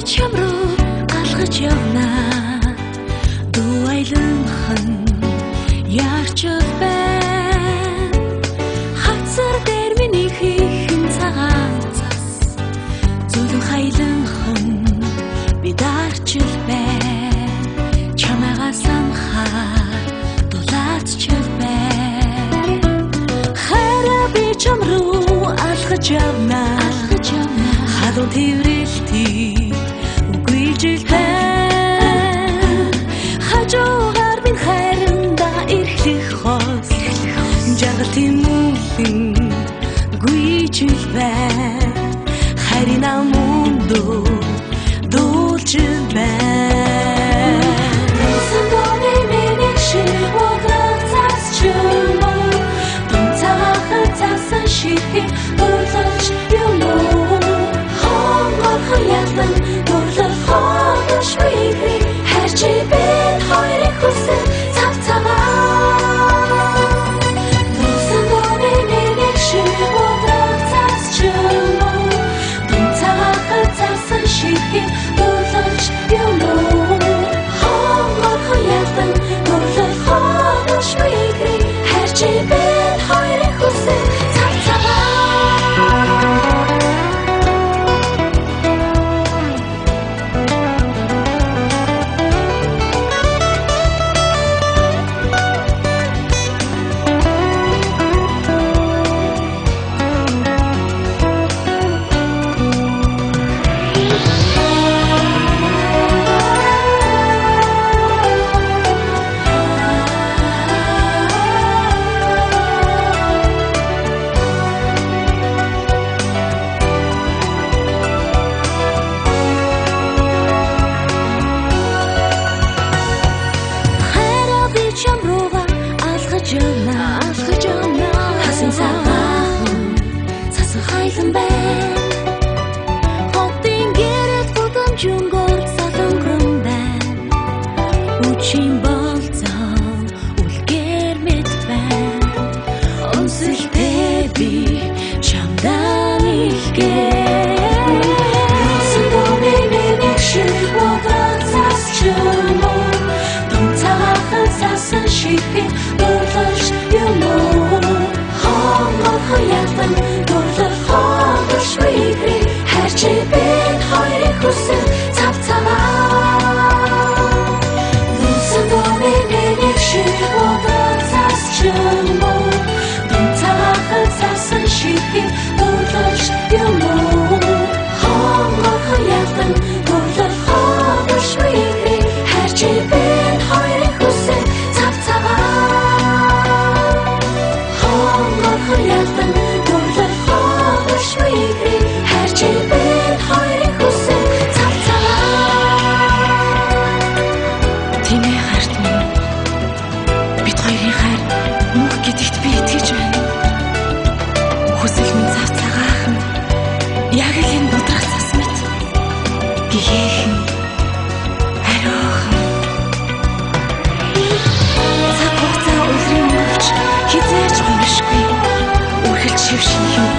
чамруу алхаж явна. Дуу айлынхан яарчил байна. Хацар дээр миний хийхэн цагаан цас. Зүлэн хайлынхан би дарчил байна. Чамайгаа самхаар дулаачил байна. Хараа би чамруу алхаж явна. Халуун тэрэлтий үгүйжил байна. Хажуугаар минь хайранда эрхлэх хос. Жаргал тэмүүлэн гүйжил байна. Харин амундуу дуулжил байна. Сандоны миний шиг уграх цасчмаа. Дунцахар цасан ширхэг дурлаж юмнуу. Хаядан дурлах хогош бигри. Харчи бит хоёрыг хүсэн цав цагаа. Сандоны миний шиг уграх цасчмаа. Дунцахар цасан ширхэг дурлаж юмнуу. Хаядан дурлах хогош бигри. Харчи бит хоёрыг хүсэн цав цагаа. Хасан цагаан цасан хайлан байна. Хотын гэрэл гудамжингор салангран байна. Үчийн болцоо үлгэр мэт байна. Онцлтэй би чамдан илгээ. Сандоны миний шиг уграх цасчмаа. Дунцахар цасан ширхэг дурлаж юмнуу. Хаядан дурлах хогош бигри. Харчи бит хоёрыг хүсэн цав цагаа. Сандоны миний шиг уграх цасчмаа. Дунцахар цасан ширхэг дурлаж юмнуу. Хаядан дурлах хогош бигри. Харчи бит хоёрыг хүсэн цав цагаа. Хаядан дурлах хогош бигри. Харчи бит хоёрыг хүсэн цав цагаа. Тийм ээ хайрт минь. Бид хоёрын хайр мөнх гэдэгт би итгэж байна. Хүсэл минь цав цагаахан. Яг л энэ дудрах цас мэт. Гихэн ариухан. Цаг хугацаа үлрийн мөвч хизээж гомшгүй. Үргэлж шившин юм